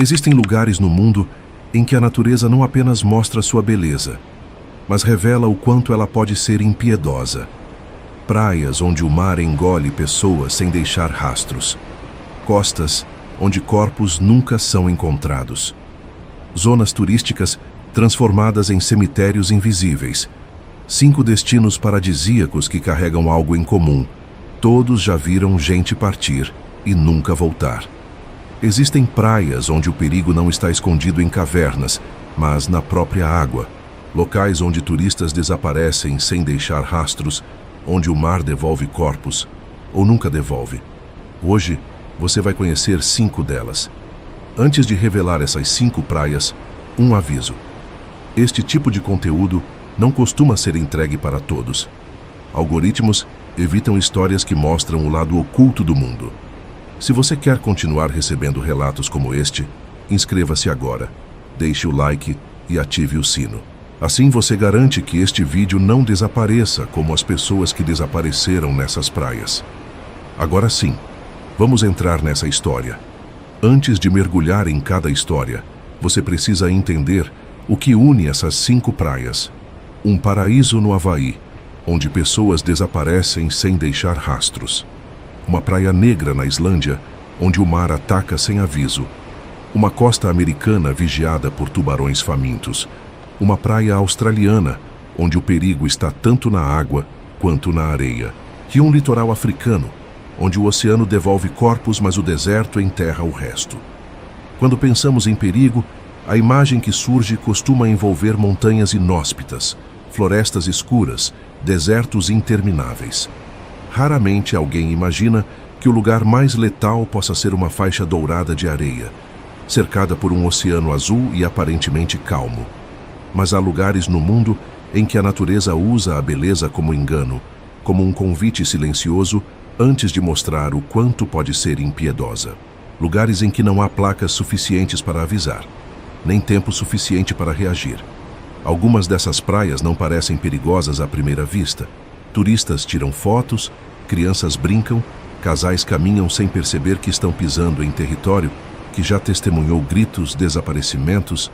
Existem lugares no mundo em que a natureza não apenas mostra sua beleza, mas revela o quanto ela pode ser impiedosa. Praias onde o mar engole pessoas sem deixar rastros. Costas onde corpos nunca são encontrados. Zonas turísticas transformadas em cemitérios invisíveis. 5 destinos paradisíacos que carregam algo em comum. Todos já viram gente partir e nunca voltar. Existem praias onde o perigo não está escondido em cavernas, mas na própria água. Locais onde turistas desaparecem sem deixar rastros, onde o mar devolve corpos ou nunca devolve. Hoje, você vai conhecer 5 delas. Antes de revelar essas 5 praias, um aviso. Este tipo de conteúdo não costuma ser entregue para todos. Algoritmos evitam histórias que mostram o lado oculto do mundo. Se você quer continuar recebendo relatos como este, inscreva-se agora, deixe o like e ative o sino. Assim você garante que este vídeo não desapareça como as pessoas que desapareceram nessas praias. Agora sim, vamos entrar nessa história. Antes de mergulhar em cada história, você precisa entender o que une essas 5 praias. Um paraíso no Havaí, onde pessoas desaparecem sem deixar rastros. Uma praia negra na Islândia, onde o mar ataca sem aviso. Uma costa americana vigiada por tubarões famintos. Uma praia australiana, onde o perigo está tanto na água quanto na areia. E um litoral africano, onde o oceano devolve corpos, mas o deserto enterra o resto. Quando pensamos em perigo, a imagem que surge costuma envolver montanhas inóspitas, florestas escuras, desertos intermináveis. Raramente alguém imagina que o lugar mais letal possa ser uma faixa dourada de areia, cercada por um oceano azul e aparentemente calmo. Mas há lugares no mundo em que a natureza usa a beleza como engano, como um convite silencioso antes de mostrar o quanto pode ser impiedosa. Lugares em que não há placas suficientes para avisar, nem tempo suficiente para reagir. Algumas dessas praias não parecem perigosas à primeira vista. Turistas tiram fotos, crianças brincam, casais caminham sem perceber que estão pisando em território que já testemunhou gritos, desaparecimentos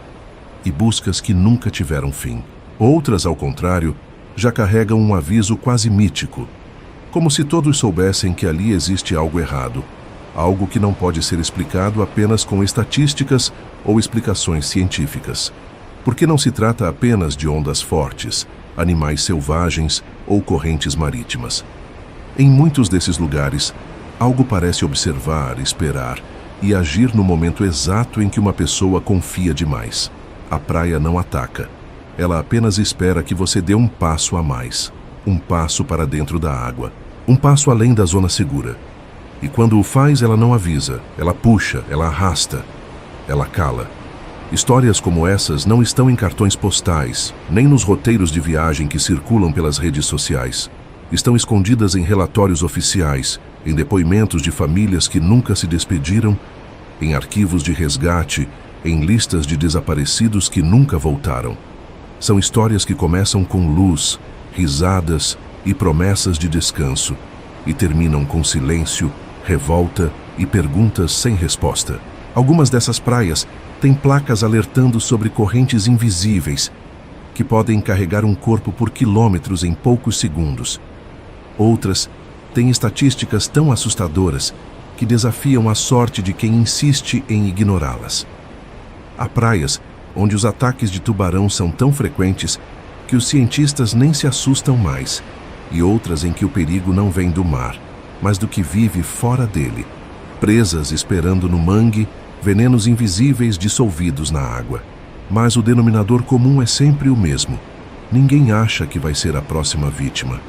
e buscas que nunca tiveram fim. Outras, ao contrário, já carregam um aviso quase mítico, como se todos soubessem que ali existe algo errado, algo que não pode ser explicado apenas com estatísticas ou explicações científicas. Porque não se trata apenas de ondas fortes, animais selvagens ou correntes marítimas. Em muitos desses lugares, algo parece observar, esperar e agir no momento exato em que uma pessoa confia demais. A praia não ataca. Ela apenas espera que você dê um passo a mais, um passo para dentro da água, um passo além da zona segura. E quando o faz, ela não avisa, ela puxa, ela arrasta, ela cala. Histórias como essas não estão em cartões postais, nem nos roteiros de viagem que circulam pelas redes sociais. Estão escondidas em relatórios oficiais, em depoimentos de famílias que nunca se despediram, em arquivos de resgate, em listas de desaparecidos que nunca voltaram. São histórias que começam com luz, risadas e promessas de descanso, e terminam com silêncio, revolta e perguntas sem resposta. Algumas dessas praias têm placas alertando sobre correntes invisíveis que podem carregar um corpo por quilômetros em poucos segundos. Outras têm estatísticas tão assustadoras que desafiam a sorte de quem insiste em ignorá-las. Há praias onde os ataques de tubarão são tão frequentes que os cientistas nem se assustam mais, e outras em que o perigo não vem do mar, mas do que vive fora dele, presas esperando no mangue, venenos invisíveis dissolvidos na água. Mas o denominador comum é sempre o mesmo. Ninguém acha que vai ser a próxima vítima.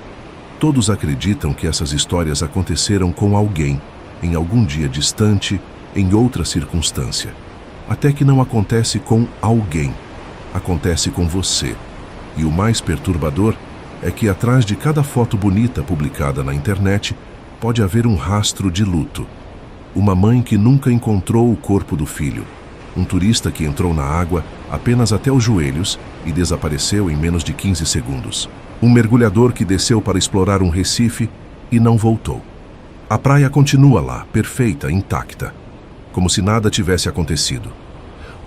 Todos acreditam que essas histórias aconteceram com alguém, em algum dia distante, em outra circunstância. Até que não acontece com alguém, acontece com você. E o mais perturbador é que atrás de cada foto bonita publicada na internet pode haver um rastro de luto. Uma mãe que nunca encontrou o corpo do filho. Um turista que entrou na água apenas até os joelhos e desapareceu em menos de 15 segundos. Um mergulhador que desceu para explorar um recife e não voltou. A praia continua lá, perfeita, intacta, como se nada tivesse acontecido.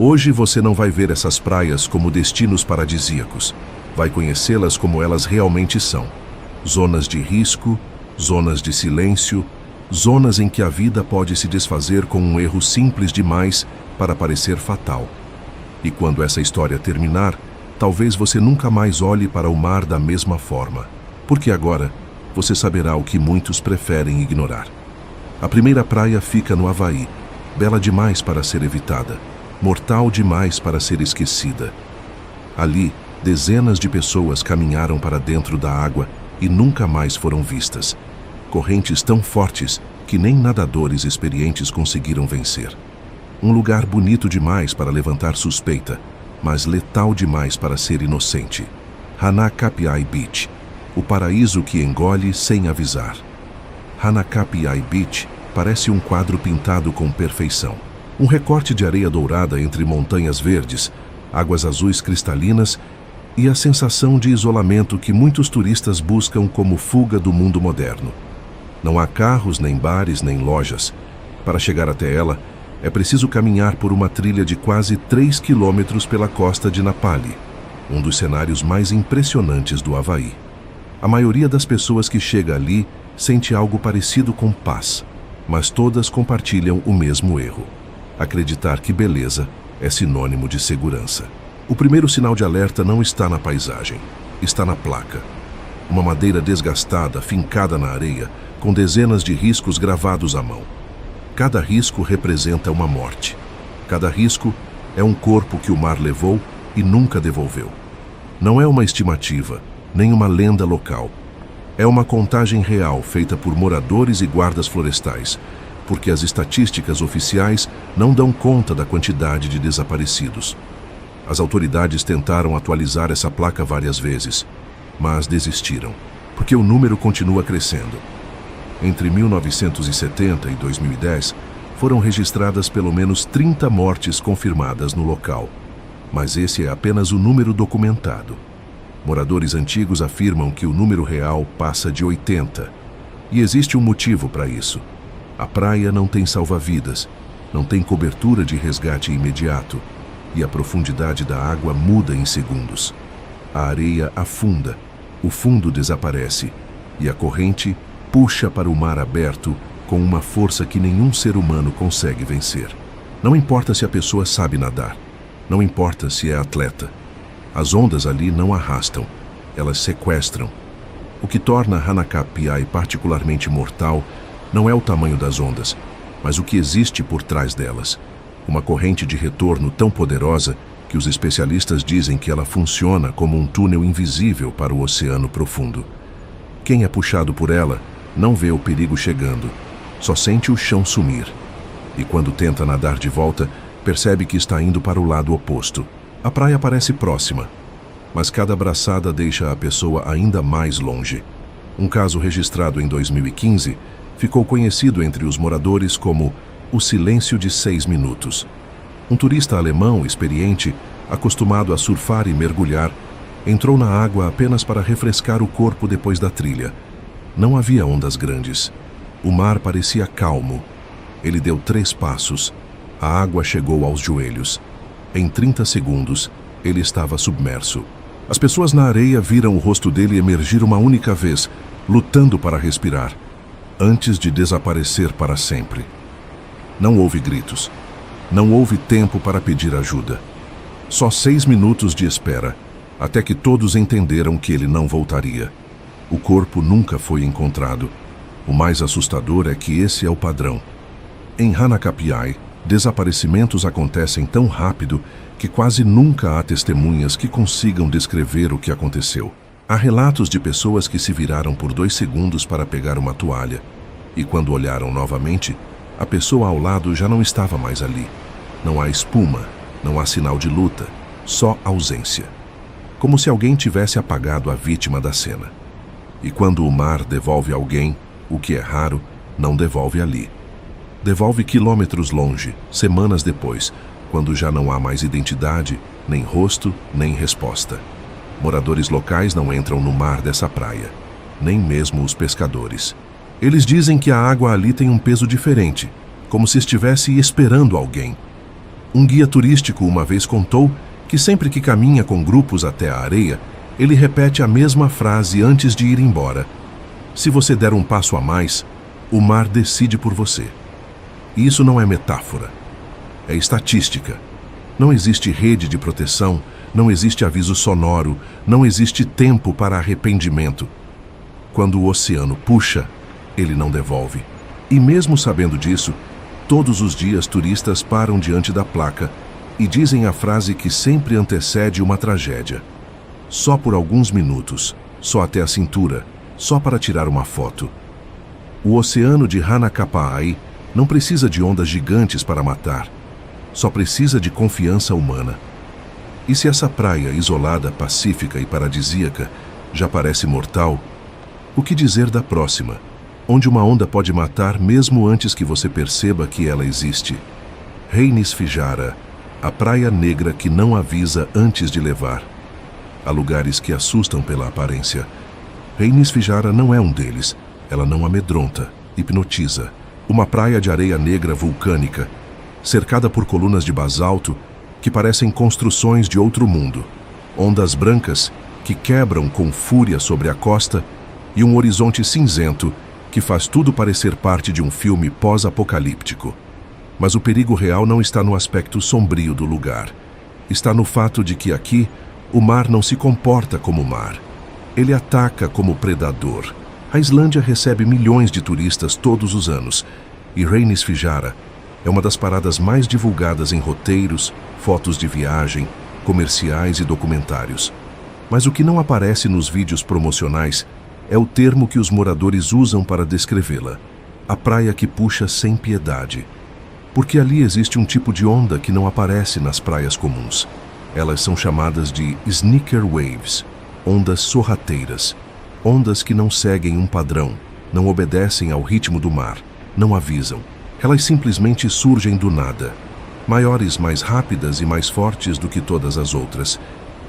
Hoje você não vai ver essas praias como destinos paradisíacos. Vai conhecê-las como elas realmente são. Zonas de risco, zonas de silêncio, zonas em que a vida pode se desfazer com um erro simples demais para parecer fatal. E quando essa história terminar, talvez você nunca mais olhe para o mar da mesma forma, porque agora você saberá o que muitos preferem ignorar. A primeira praia fica no Havaí, bela demais para ser evitada, mortal demais para ser esquecida. Ali, dezenas de pessoas caminharam para dentro da água e nunca mais foram vistas. Correntes tão fortes que nem nadadores experientes conseguiram vencer. Um lugar bonito demais para levantar suspeita, mas letal demais para ser inocente. Hanakapiai Beach, o paraíso que engole sem avisar. Hanakapiai Beach parece um quadro pintado com perfeição. Um recorte de areia dourada entre montanhas verdes, águas azuis cristalinas e a sensação de isolamento que muitos turistas buscam como fuga do mundo moderno. Não há carros, nem bares, nem lojas. Para chegar até ela, é preciso caminhar por uma trilha de quase 3 quilômetros pela costa de Napali, um dos cenários mais impressionantes do Havaí. A maioria das pessoas que chega ali sente algo parecido com paz, mas todas compartilham o mesmo erro: acreditar que beleza é sinônimo de segurança. O primeiro sinal de alerta não está na paisagem, está na placa. Uma madeira desgastada, fincada na areia, com dezenas de riscos gravados à mão. Cada risco representa uma morte. Cada risco é um corpo que o mar levou e nunca devolveu. Não é uma estimativa, nem uma lenda local. É uma contagem real feita por moradores e guardas florestais, porque as estatísticas oficiais não dão conta da quantidade de desaparecidos. As autoridades tentaram atualizar essa placa várias vezes, mas desistiram, porque o número continua crescendo. Entre 1970 e 2010, foram registradas pelo menos 30 mortes confirmadas no local. Mas esse é apenas o número documentado. Moradores antigos afirmam que o número real passa de 80. E existe um motivo para isso. A praia não tem salva-vidas, não tem cobertura de resgate imediato, e a profundidade da água muda em segundos. A areia afunda, o fundo desaparece, e a corrente puxa para o mar aberto com uma força que nenhum ser humano consegue vencer. Não importa se a pessoa sabe nadar, não importa se é atleta. As ondas ali não arrastam, elas sequestram. O que torna Hanakapiai particularmente mortal não é o tamanho das ondas, mas o que existe por trás delas. Uma corrente de retorno tão poderosa que os especialistas dizem que ela funciona como um túnel invisível para o oceano profundo. Quem é puxado por ela não vê o perigo chegando, só sente o chão sumir. E quando tenta nadar de volta, percebe que está indo para o lado oposto. A praia parece próxima, mas cada braçada deixa a pessoa ainda mais longe. Um caso registrado em 2015 ficou conhecido entre os moradores como o silêncio de 6 minutos. Um turista alemão experiente, acostumado a surfar e mergulhar, entrou na água apenas para refrescar o corpo depois da trilha. Não havia ondas grandes. O mar parecia calmo. Ele deu 3 passos. A água chegou aos joelhos. Em 30 segundos, ele estava submerso. As pessoas na areia viram o rosto dele emergir uma única vez, lutando para respirar, antes de desaparecer para sempre. Não houve gritos. Não houve tempo para pedir ajuda. Só 6 minutos de espera, até que todos entenderam que ele não voltaria. O corpo nunca foi encontrado. O mais assustador é que esse é o padrão. Em Hanakapiai, desaparecimentos acontecem tão rápido que quase nunca há testemunhas que consigam descrever o que aconteceu. Há relatos de pessoas que se viraram por 2 segundos para pegar uma toalha, e quando olharam novamente, a pessoa ao lado já não estava mais ali. Não há espuma, não há sinal de luta, só ausência. Como se alguém tivesse apagado a vítima da cena. E quando o mar devolve alguém, o que é raro, não devolve ali. Devolve quilômetros longe, semanas depois, quando já não há mais identidade, nem rosto, nem resposta. Moradores locais não entram no mar dessa praia, nem mesmo os pescadores. Eles dizem que a água ali tem um peso diferente, como se estivesse esperando alguém. Um guia turístico uma vez contou que sempre que caminha com grupos até a areia, ele repete a mesma frase antes de ir embora: se você der um passo a mais, o mar decide por você. E isso não é metáfora, é estatística. Não existe rede de proteção, não existe aviso sonoro, não existe tempo para arrependimento. Quando o oceano puxa, ele não devolve. E mesmo sabendo disso, todos os dias turistas param diante da placa e dizem a frase que sempre antecede uma tragédia: só por alguns minutos, só até a cintura, só para tirar uma foto. O oceano de Hanakapai não precisa de ondas gigantes para matar, só precisa de confiança humana. E se essa praia isolada, pacífica e paradisíaca já parece mortal, o que dizer da próxima, onde uma onda pode matar mesmo antes que você perceba que ela existe? Reinis Fijara, a praia negra que não avisa antes de levar. Há lugares que assustam pela aparência. Reinis Fijara não é um deles. Ela não amedronta, hipnotiza. Uma praia de areia negra vulcânica, cercada por colunas de basalto que parecem construções de outro mundo. Ondas brancas que quebram com fúria sobre a costa e um horizonte cinzento que faz tudo parecer parte de um filme pós-apocalíptico. Mas o perigo real não está no aspecto sombrio do lugar. Está no fato de que aqui o mar não se comporta como mar. Ele ataca como predador. A Islândia recebe milhões de turistas todos os anos e Reinis Fijara é uma das paradas mais divulgadas em roteiros, fotos de viagem, comerciais e documentários. Mas o que não aparece nos vídeos promocionais é o termo que os moradores usam para descrevê-la: a praia que puxa sem piedade. Porque ali existe um tipo de onda que não aparece nas praias comuns. Elas são chamadas de sneaker waves, ondas sorrateiras. Ondas que não seguem um padrão, não obedecem ao ritmo do mar, não avisam. Elas simplesmente surgem do nada, maiores, mais rápidas e mais fortes do que todas as outras,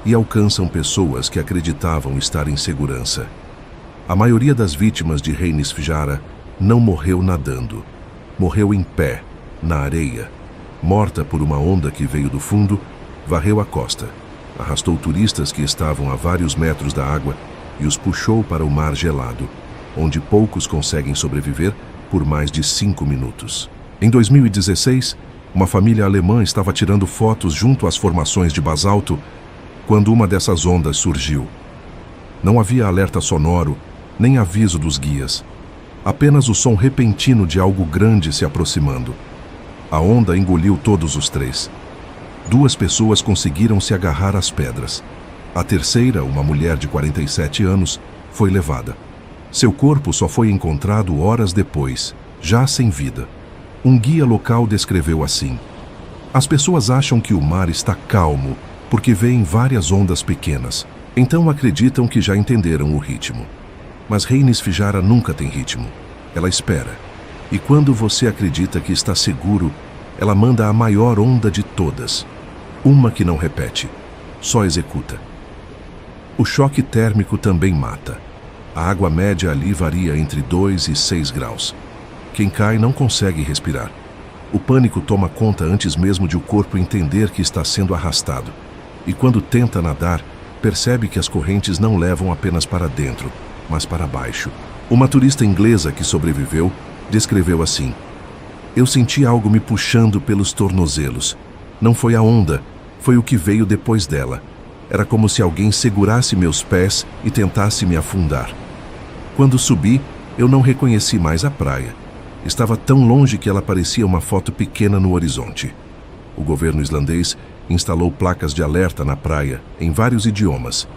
e alcançam pessoas que acreditavam estar em segurança. A maioria das vítimas de Reinis Fijara não morreu nadando. Morreu em pé, na areia. Morta por uma onda que veio do fundo, varreu a costa, arrastou turistas que estavam a vários metros da água e os puxou para o mar gelado, onde poucos conseguem sobreviver por mais de 5 minutos. Em 2016, uma família alemã estava tirando fotos junto às formações de basalto quando uma dessas ondas surgiu. Não havia alerta sonoro, nem aviso dos guias. Apenas o som repentino de algo grande se aproximando. A onda engoliu todos os três. 2 pessoas conseguiram se agarrar às pedras. A terceira, uma mulher de 47 anos, foi levada. Seu corpo só foi encontrado horas depois, já sem vida. Um guia local descreveu assim: as pessoas acham que o mar está calmo porque veem várias ondas pequenas, então acreditam que já entenderam o ritmo. Mas Reinis Fijara nunca tem ritmo. Ela espera. E quando você acredita que está seguro, ela manda a maior onda de todas. Uma que não repete, só executa. O choque térmico também mata. A água média ali varia entre 2 e 6 graus. Quem cai não consegue respirar. O pânico toma conta antes mesmo de o corpo entender que está sendo arrastado. E quando tenta nadar, percebe que as correntes não levam apenas para dentro, mas para baixo. Uma turista inglesa que sobreviveu descreveu assim: eu senti algo me puxando pelos tornozelos. Não foi a onda, foi o que veio depois dela. Era como se alguém segurasse meus pés e tentasse me afundar. Quando subi, eu não reconheci mais a praia. Estava tão longe que ela parecia uma foto pequena no horizonte. O governo islandês instalou placas de alerta na praia, em vários idiomas.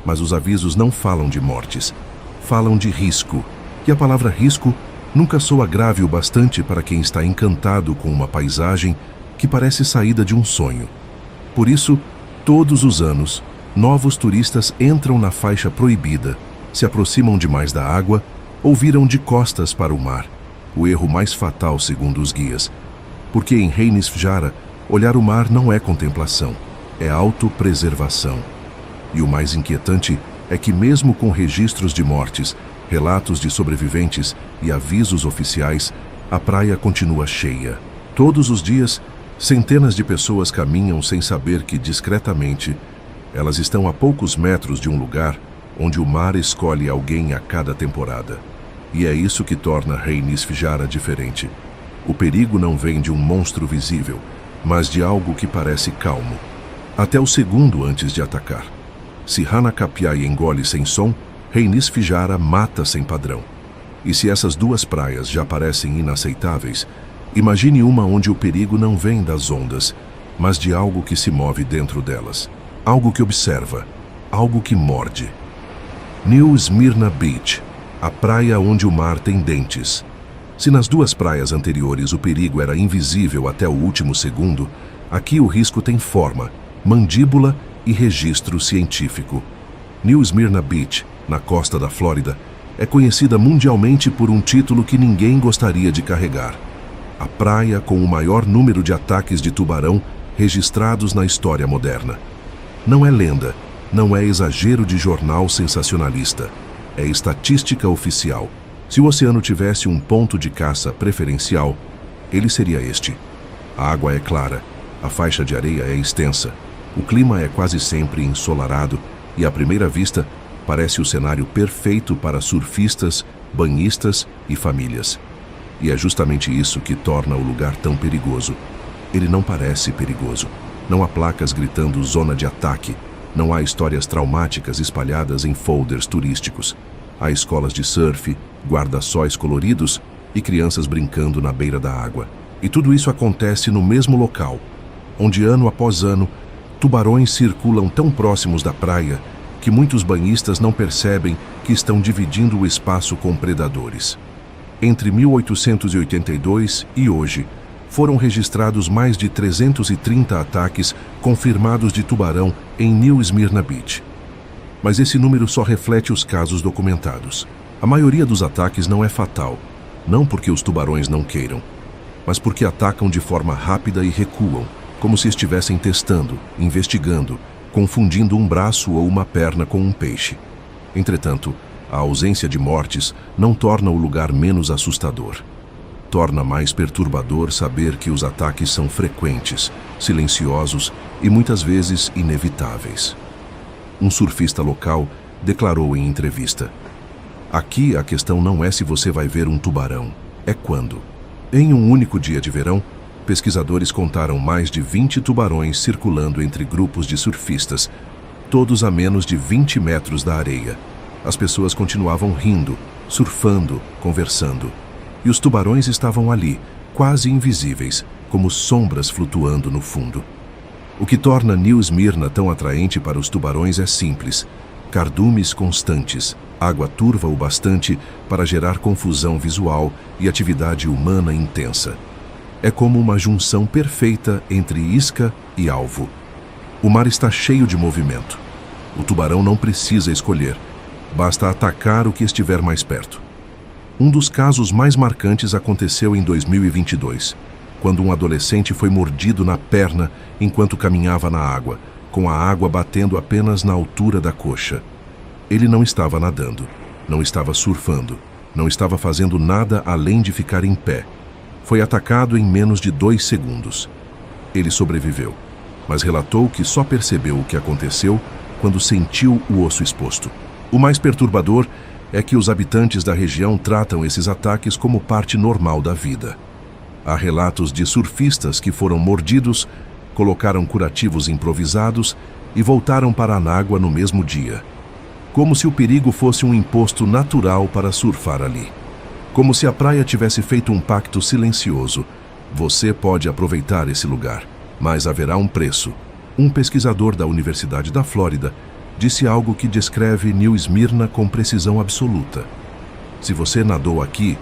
Mas os avisos não falam de mortes, falam de risco. E a palavra risco nunca soa grave o bastante para quem está encantado com uma paisagem que parece saída de um sonho. Por isso, todos os anos, novos turistas entram na faixa proibida, se aproximam demais da água ou viram de costas para o mar. O erro mais fatal, segundo os guias. Porque em Reinis Fijara, olhar o mar não é contemplação, é autopreservação. E o mais inquietante é que mesmo com registros de mortes, relatos de sobreviventes e avisos oficiais, a praia continua cheia. Todos os dias, Centenas de pessoas caminham sem saber que, discretamente, elas estão a poucos metros de um lugar onde o mar escolhe alguém a cada temporada. E é isso que torna Rhaenys Fijara diferente. O perigo não vem de um monstro visível, mas de algo que parece calmo, até o segundo antes de atacar. Se Hanakapiai engole sem som, Rhaenys Fijara mata sem padrão. E se essas duas praias já parecem inaceitáveis, imagine uma onde o perigo não vem das ondas, mas de algo que se move dentro delas. Algo que observa, algo que morde. New Smyrna Beach, a praia onde o mar tem dentes. Se nas duas praias anteriores o perigo era invisível até o último segundo, aqui o risco tem forma, mandíbula e registro científico. New Smyrna Beach, na costa da Flórida, é conhecida mundialmente por um título que ninguém gostaria de carregar: a praia com o maior número de ataques de tubarão registrados na história moderna. Não é lenda, não é exagero de jornal sensacionalista, é estatística oficial. Se o oceano tivesse um ponto de caça preferencial, ele seria este. A água é clara, a faixa de areia é extensa, o clima é quase sempre ensolarado e, à primeira vista, parece o cenário perfeito para surfistas, banhistas e famílias. E é justamente isso que torna o lugar tão perigoso. Ele não parece perigoso. Não há placas gritando zona de ataque. Não há histórias traumáticas espalhadas em folders turísticos. Há escolas de surf, guarda-sóis coloridos e crianças brincando na beira da água. E tudo isso acontece no mesmo local, onde ano após ano, tubarões circulam tão próximos da praia que muitos banhistas não percebem que estão dividindo o espaço com predadores. Entre 1882 e hoje, foram registrados mais de 330 ataques confirmados de tubarão em New Smyrna Beach. Mas esse número só reflete os casos documentados. A maioria dos ataques não é fatal, não porque os tubarões não queiram, mas porque atacam de forma rápida e recuam, como se estivessem testando, investigando, confundindo um braço ou uma perna com um peixe. Entretanto, a ausência de mortes não torna o lugar menos assustador. Torna mais perturbador saber que os ataques são frequentes, silenciosos e muitas vezes inevitáveis. Um surfista local declarou em entrevista: "Aqui a questão não é se você vai ver um tubarão, é quando." Em um único dia de verão, pesquisadores contaram mais de 20 tubarões circulando entre grupos de surfistas, todos a menos de 20 metros da areia. As pessoas continuavam rindo, surfando, conversando. E os tubarões estavam ali, quase invisíveis, como sombras flutuando no fundo. O que torna New Smyrna tão atraente para os tubarões é simples: cardumes constantes, água turva o bastante para gerar confusão visual e atividade humana intensa. É como uma junção perfeita entre isca e alvo. O mar está cheio de movimento. O tubarão não precisa escolher, basta atacar o que estiver mais perto. Um dos casos mais marcantes aconteceu em 2022, quando um adolescente foi mordido na perna enquanto caminhava na água, com a água batendo apenas na altura da coxa. Ele não estava nadando, não estava surfando, não estava fazendo nada além de ficar em pé. Foi atacado em menos de 2 segundos. Ele sobreviveu, mas relatou que só percebeu o que aconteceu quando sentiu o osso exposto. O mais perturbador é que os habitantes da região tratam esses ataques como parte normal da vida. Há relatos de surfistas que foram mordidos, colocaram curativos improvisados e voltaram para a água no mesmo dia. Como se o perigo fosse um imposto natural para surfar ali. Como se a praia tivesse feito um pacto silencioso. Você pode aproveitar esse lugar, mas haverá um preço. Um pesquisador da Universidade da Flórida disse algo que descreve New Smyrna com precisão absoluta. Se você nadou aqui,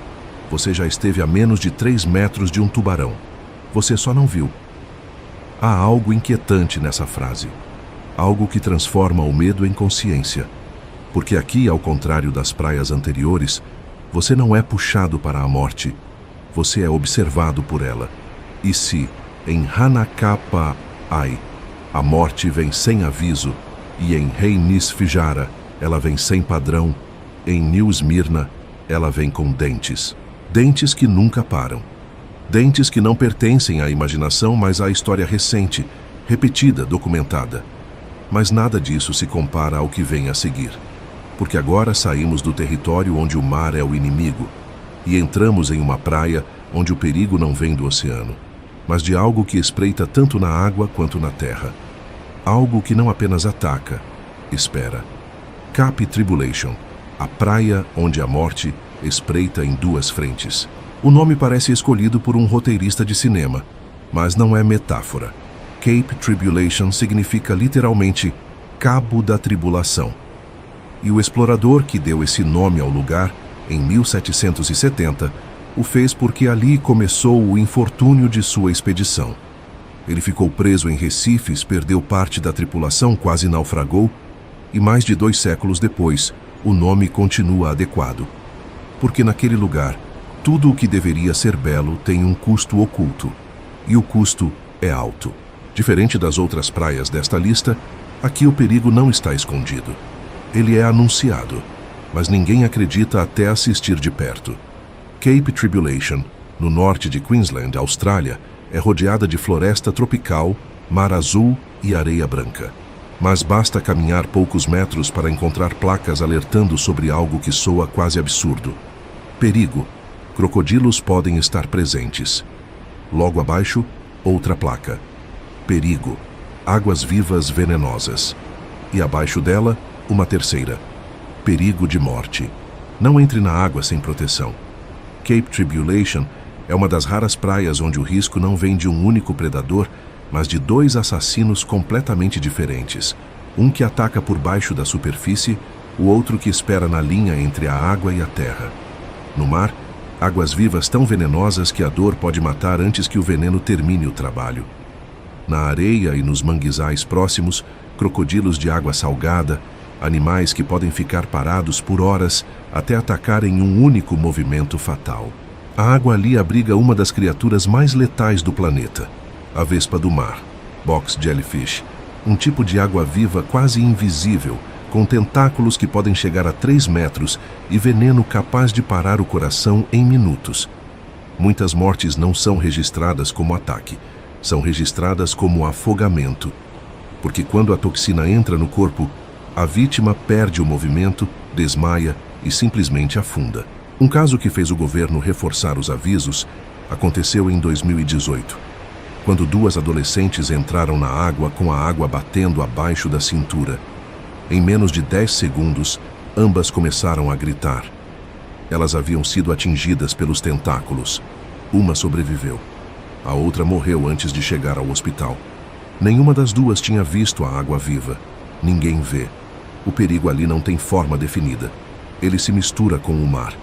você já esteve a menos de 3 metros de um tubarão. Você só não viu. Há algo inquietante nessa frase. Algo que transforma o medo em consciência. Porque aqui, ao contrário das praias anteriores, você não é puxado para a morte, você é observado por ela. E se, em Hanakapiai, a morte vem sem aviso, e em Rhaenys Fijara, ela vem sem padrão, em New Smyrna, ela vem com dentes. Dentes que nunca param. Dentes que não pertencem à imaginação, mas à história recente, repetida, documentada. Mas nada disso se compara ao que vem a seguir. Porque agora saímos do território onde o mar é o inimigo e entramos em uma praia onde o perigo não vem do oceano, mas de algo que espreita tanto na água quanto na terra. Algo que não apenas ataca, espera. Cape Tribulation, a praia onde a morte espreita em duas frentes. O nome parece escolhido por um roteirista de cinema, mas não é metáfora. Cape Tribulation significa literalmente Cabo da Tribulação. E o explorador que deu esse nome ao lugar, em 1770, o fez porque ali começou o infortúnio de sua expedição. Ele ficou preso em Recifes, perdeu parte da tripulação, quase naufragou, e mais de 2 séculos depois, o nome continua adequado. Porque naquele lugar, tudo o que deveria ser belo tem um custo oculto, e o custo é alto. Diferente das outras praias desta lista, aqui o perigo não está escondido. Ele é anunciado, mas ninguém acredita até assistir de perto. Cape Tribulation, no norte de Queensland, Austrália, é rodeada de floresta tropical, mar azul e areia branca. Mas basta caminhar poucos metros para encontrar placas alertando sobre algo que soa quase absurdo. Perigo. Crocodilos podem estar presentes. Logo abaixo, outra placa. Perigo. Águas vivas venenosas. E abaixo dela, uma terceira. Perigo de morte. Não entre na água sem proteção. Cape Tribulation é uma das raras praias onde o risco não vem de um único predador, mas de 2 assassinos completamente diferentes. Um que ataca por baixo da superfície, o outro que espera na linha entre a água e a terra. No mar, águas vivas tão venenosas que a dor pode matar antes que o veneno termine o trabalho. Na areia e nos manguezais próximos, crocodilos de água salgada, animais que podem ficar parados por horas até atacar em um único movimento fatal. A água ali abriga uma das criaturas mais letais do planeta, a vespa do mar, box jellyfish, um tipo de água-viva quase invisível, com tentáculos que podem chegar a 3 metros e veneno capaz de parar o coração em minutos. Muitas mortes não são registradas como ataque, são registradas como afogamento, porque quando a toxina entra no corpo, a vítima perde o movimento, desmaia e simplesmente afunda. Um caso que fez o governo reforçar os avisos aconteceu em 2018, quando 2 adolescentes entraram na água com a água batendo abaixo da cintura. Em menos de 10 segundos, ambas começaram a gritar. Elas haviam sido atingidas pelos tentáculos. Uma sobreviveu. A outra morreu antes de chegar ao hospital. Nenhuma das duas tinha visto a água viva. Ninguém vê. O perigo ali não tem forma definida. Ele se mistura com o mar.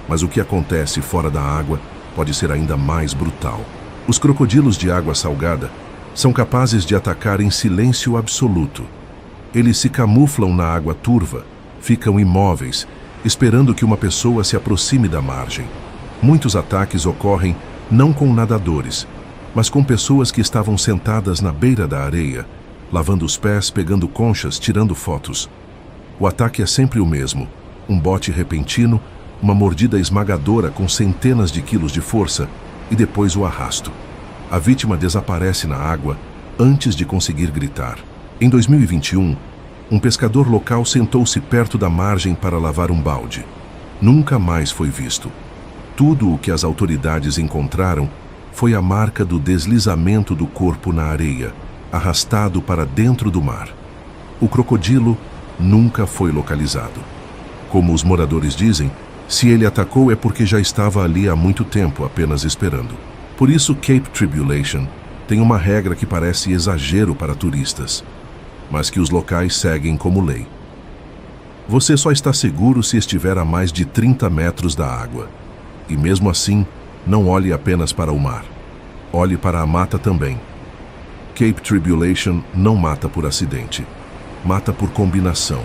Mas o que acontece fora da água pode ser ainda mais brutal. Os crocodilos de água salgada são capazes de atacar em silêncio absoluto. Eles se camuflam na água turva, ficam imóveis, esperando que uma pessoa se aproxime da margem. Muitos ataques ocorrem não com nadadores, mas com pessoas que estavam sentadas na beira da areia, lavando os pés, pegando conchas, tirando fotos. O ataque é sempre o mesmo: um bote repentino, uma mordida esmagadora com centenas de quilos de força e depois o arrasto. A vítima desaparece na água antes de conseguir gritar. Em 2021, um pescador local sentou-se perto da margem para lavar um balde. Nunca mais foi visto. Tudo o que as autoridades encontraram foi a marca do deslizamento do corpo na areia, arrastado para dentro do mar. O crocodilo nunca foi localizado. Como os moradores dizem, se ele atacou é porque já estava ali há muito tempo, apenas esperando. Por isso, Cape Tribulation tem uma regra que parece exagero para turistas, mas que os locais seguem como lei. Você só está seguro se estiver a mais de 30 metros da água. E mesmo assim, não olhe apenas para o mar. Olhe para a mata também. Cape Tribulation não mata por acidente. Mata por combinação.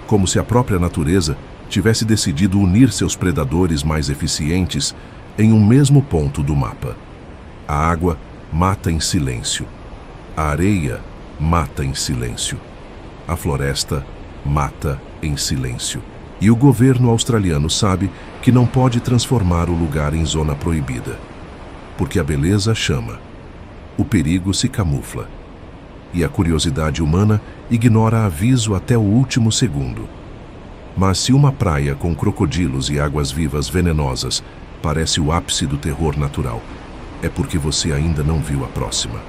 Como se a própria natureza tivesse decidido unir seus predadores mais eficientes em um mesmo ponto do mapa. A água mata em silêncio. A areia mata em silêncio. A floresta mata em silêncio. E o governo australiano sabe que não pode transformar o lugar em zona proibida. porque a beleza chama. O perigo se camufla. E a curiosidade humana ignora aviso até o último segundo. Mas se uma praia com crocodilos e águas-vivas venenosas parece o ápice do terror natural, é porque você ainda não viu a próxima.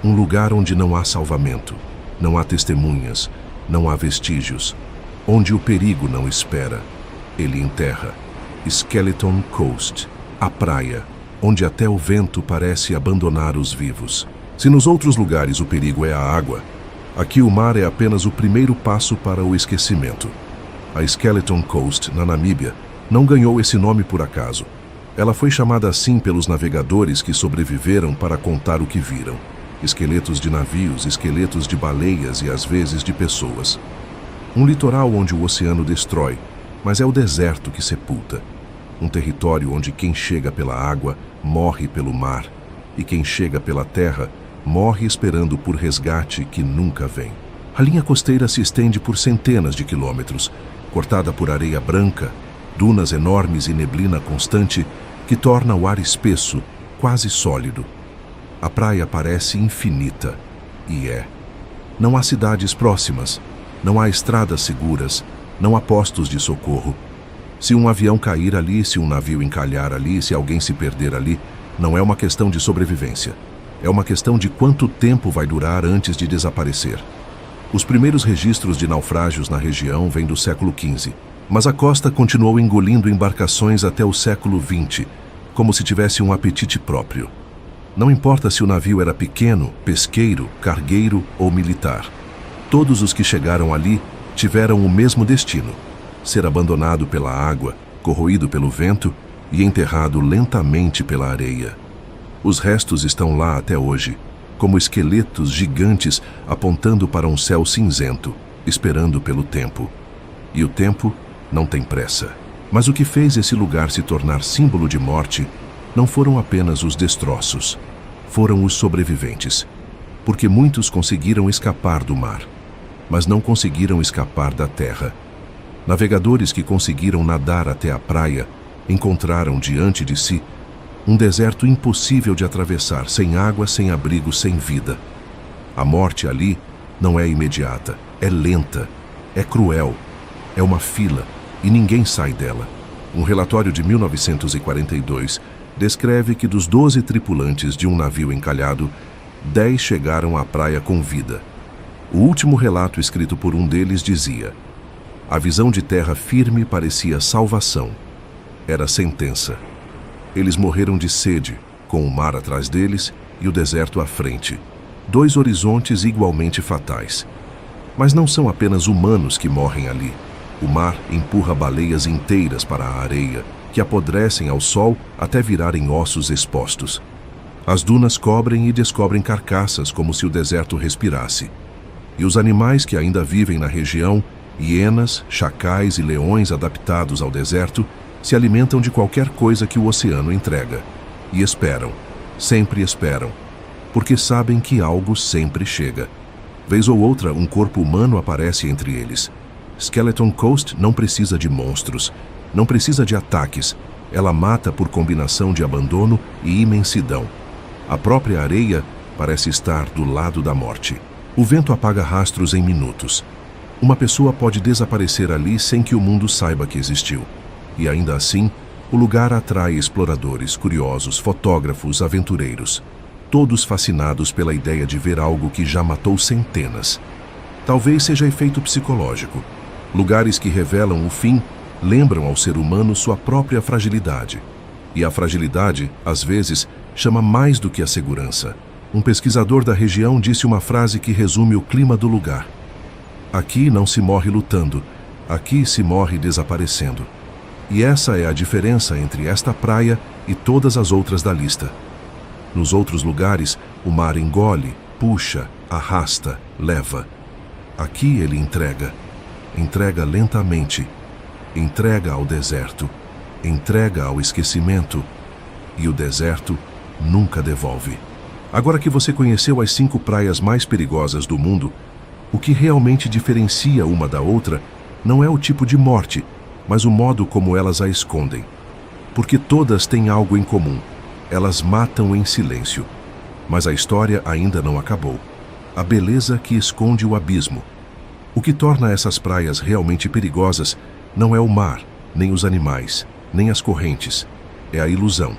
Um lugar onde não há salvamento, não há testemunhas, não há vestígios, onde o perigo não espera, ele enterra. Skeleton Coast, a praia, onde até o vento parece abandonar os vivos. Se nos outros lugares o perigo é a água, aqui o mar é apenas o primeiro passo para o esquecimento. A Skeleton Coast, na Namíbia, não ganhou esse nome por acaso. Ela foi chamada assim pelos navegadores que sobreviveram para contar o que viram. Esqueletos de navios, esqueletos de baleias e às vezes de pessoas. Um litoral onde o oceano destrói, mas é o deserto que sepulta. Um território onde quem chega pela água morre pelo mar, e quem chega pela terra morre esperando por resgate que nunca vem. A linha costeira se estende por centenas de quilômetros, cortada por areia branca, dunas enormes e neblina constante que torna o ar espesso, quase sólido. A praia parece infinita, e é. Não há cidades próximas, não há estradas seguras, não há postos de socorro. Se um avião cair ali, se um navio encalhar ali, se alguém se perder ali, não é uma questão de sobrevivência. É uma questão de quanto tempo vai durar antes de desaparecer. Os primeiros registros de naufrágios na região vêm do século XV, mas a costa continuou engolindo embarcações até o século XX, como se tivesse um apetite próprio. Não importa se o navio era pequeno, pesqueiro, cargueiro ou militar. Todos os que chegaram ali tiveram o mesmo destino: ser abandonado pela água, corroído pelo vento e enterrado lentamente pela areia. Os restos estão lá até hoje, como esqueletos gigantes apontando para um céu cinzento, esperando pelo tempo. E o tempo não tem pressa. Mas o que fez esse lugar se tornar símbolo de morte não foram apenas os destroços, foram os sobreviventes. Porque muitos conseguiram escapar do mar, mas não conseguiram escapar da terra. Navegadores que conseguiram nadar até a praia encontraram diante de si um deserto impossível de atravessar, sem água, sem abrigo, sem vida. A morte ali não é imediata, é lenta, é cruel, é uma fila e ninguém sai dela. Um relatório de 1942 descreve que dos 12 tripulantes de um navio encalhado, 10 chegaram à praia com vida. O último relato escrito por um deles dizia: a visão de terra firme parecia salvação. Era sentença. Eles morreram de sede, com o mar atrás deles e o deserto à frente. 2 horizontes igualmente fatais. Mas não são apenas humanos que morrem ali. O mar empurra baleias inteiras para a areia, que apodrecem ao sol até virarem ossos expostos. As dunas cobrem e descobrem carcaças como se o deserto respirasse. E os animais que ainda vivem na região, hienas, chacais e leões adaptados ao deserto, se alimentam de qualquer coisa que o oceano entrega. E esperam, sempre esperam, porque sabem que algo sempre chega. Vez ou outra, um corpo humano aparece entre eles. Skeleton Coast não precisa de monstros, não precisa de ataques. Ela mata por combinação de abandono e imensidão. A própria areia parece estar do lado da morte. O vento apaga rastros em minutos. Uma pessoa pode desaparecer ali sem que o mundo saiba que existiu. E ainda assim, o lugar atrai exploradores, curiosos, fotógrafos, aventureiros. Todos fascinados pela ideia de ver algo que já matou centenas. Talvez seja efeito psicológico. Lugares que revelam o fim lembram ao ser humano sua própria fragilidade. E a fragilidade, às vezes, chama mais do que a segurança. Um pesquisador da região disse uma frase que resume o clima do lugar: aqui não se morre lutando, aqui se morre desaparecendo. E essa é a diferença entre esta praia e todas as outras da lista. Nos outros lugares, o mar engole, puxa, arrasta, leva. Aqui ele entrega. Entrega lentamente. Entrega ao deserto. Entrega ao esquecimento. E o deserto nunca devolve. Agora que você conheceu as 5 praias mais perigosas do mundo, o que realmente diferencia uma da outra não é o tipo de morte, mas o modo como elas a escondem. Porque todas têm algo em comum. Elas matam em silêncio. Mas a história ainda não acabou. A beleza que esconde o abismo. O que torna essas praias realmente perigosas não é o mar, nem os animais, nem as correntes. É a ilusão.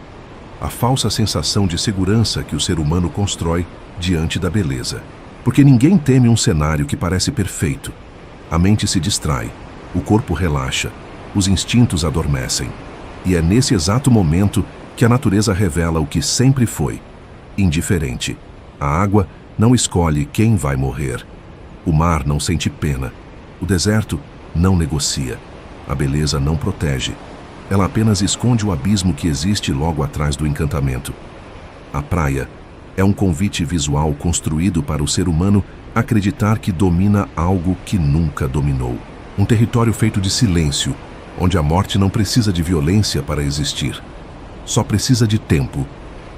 A falsa sensação de segurança que o ser humano constrói diante da beleza. Porque ninguém teme um cenário que parece perfeito. A mente se distrai, o corpo relaxa, os instintos adormecem. E é nesse exato momento que a natureza revela o que sempre foi: indiferente. A água não escolhe quem vai morrer. O mar não sente pena. O deserto não negocia. A beleza não protege. Ela apenas esconde o abismo que existe logo atrás do encantamento. A praia é um convite visual construído para o ser humano acreditar que domina algo que nunca dominou. Um território feito de silêncio, onde a morte não precisa de violência para existir. Só precisa de tempo.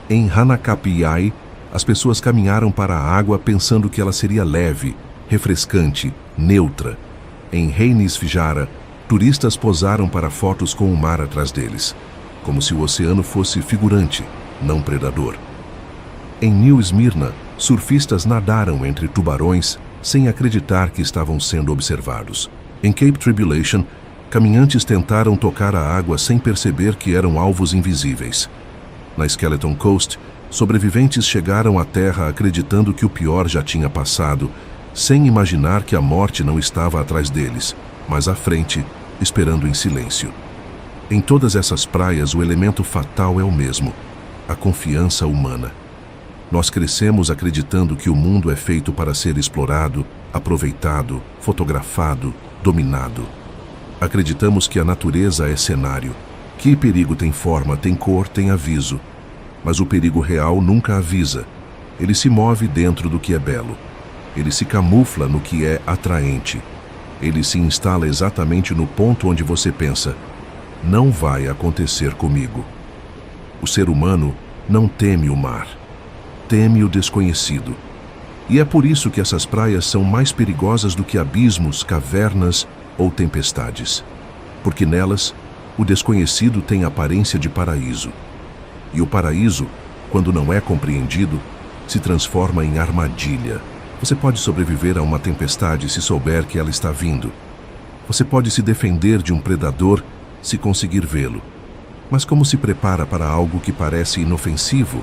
Em Hanakapiai, as pessoas caminharam para a água pensando que ela seria leve, refrescante, neutra. Em Reinisfjara, turistas posaram para fotos com o mar atrás deles, como se o oceano fosse figurante, não predador. Em New Smyrna, surfistas nadaram entre tubarões sem acreditar que estavam sendo observados. Em Cape Tribulation, caminhantes tentaram tocar a água sem perceber que eram alvos invisíveis. Na Skeleton Coast, sobreviventes chegaram à terra acreditando que o pior já tinha passado, sem imaginar que a morte não estava atrás deles, mas à frente, esperando em silêncio. Em todas essas praias, o elemento fatal é o mesmo: a confiança humana. Nós crescemos acreditando que o mundo é feito para ser explorado, aproveitado, fotografado, dominado. Acreditamos que a natureza é cenário, que perigo tem forma, tem cor, tem aviso. Mas o perigo real nunca avisa. Ele se move dentro do que é belo. Ele se camufla no que é atraente. Ele se instala exatamente no ponto onde você pensa: não vai acontecer comigo. O ser humano não teme o mar. Teme o desconhecido. E é por isso que essas praias são mais perigosas do que abismos, cavernas ou tempestades. Porque nelas, o desconhecido tem aparência de paraíso. E o paraíso, quando não é compreendido, se transforma em armadilha. Você pode sobreviver a uma tempestade se souber que ela está vindo. Você pode se defender de um predador se conseguir vê-lo. Mas como se prepara para algo que parece inofensivo?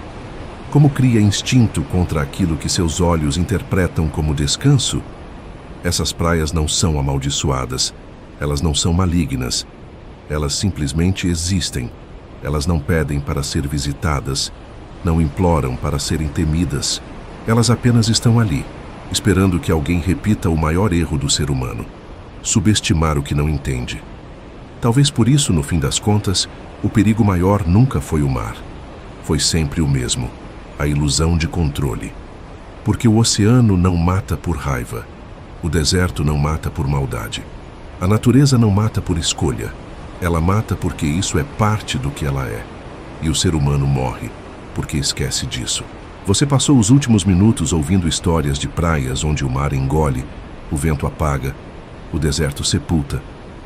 Como cria instinto contra aquilo que seus olhos interpretam como descanso? Essas praias não são amaldiçoadas. Elas não são malignas. Elas simplesmente existem. Elas não pedem para ser visitadas. Não imploram para serem temidas. Elas apenas estão ali, esperando que alguém repita o maior erro do ser humano: subestimar o que não entende. Talvez por isso, no fim das contas, o perigo maior nunca foi o mar. Foi sempre o mesmo: a ilusão de controle. Porque o oceano não mata por raiva. O deserto não mata por maldade. A natureza não mata por escolha. Ela mata porque isso é parte do que ela é. E o ser humano morre porque esquece disso. Você passou os últimos minutos ouvindo histórias de praias onde o mar engole, o vento apaga, o deserto sepulta,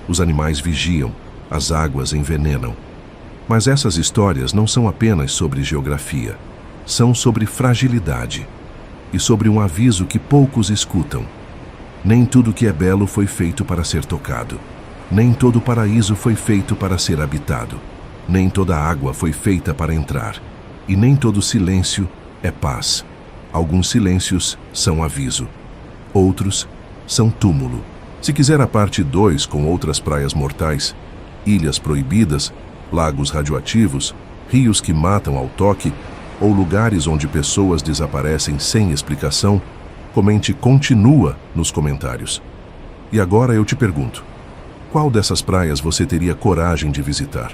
os animais vigiam, as águas envenenam. Mas essas histórias não são apenas sobre geografia. São sobre fragilidade e sobre um aviso que poucos escutam. Nem tudo que é belo foi feito para ser tocado. Nem todo paraíso foi feito para ser habitado. Nem toda água foi feita para entrar. E nem todo silêncio é paz. Alguns silêncios são aviso. Outros são túmulo. Se quiser a parte 2 com outras praias mortais, ilhas proibidas, lagos radioativos, rios que matam ao toque, ou lugares onde pessoas desaparecem sem explicação, comente "continua" nos comentários. E agora eu te pergunto: qual dessas praias você teria coragem de visitar?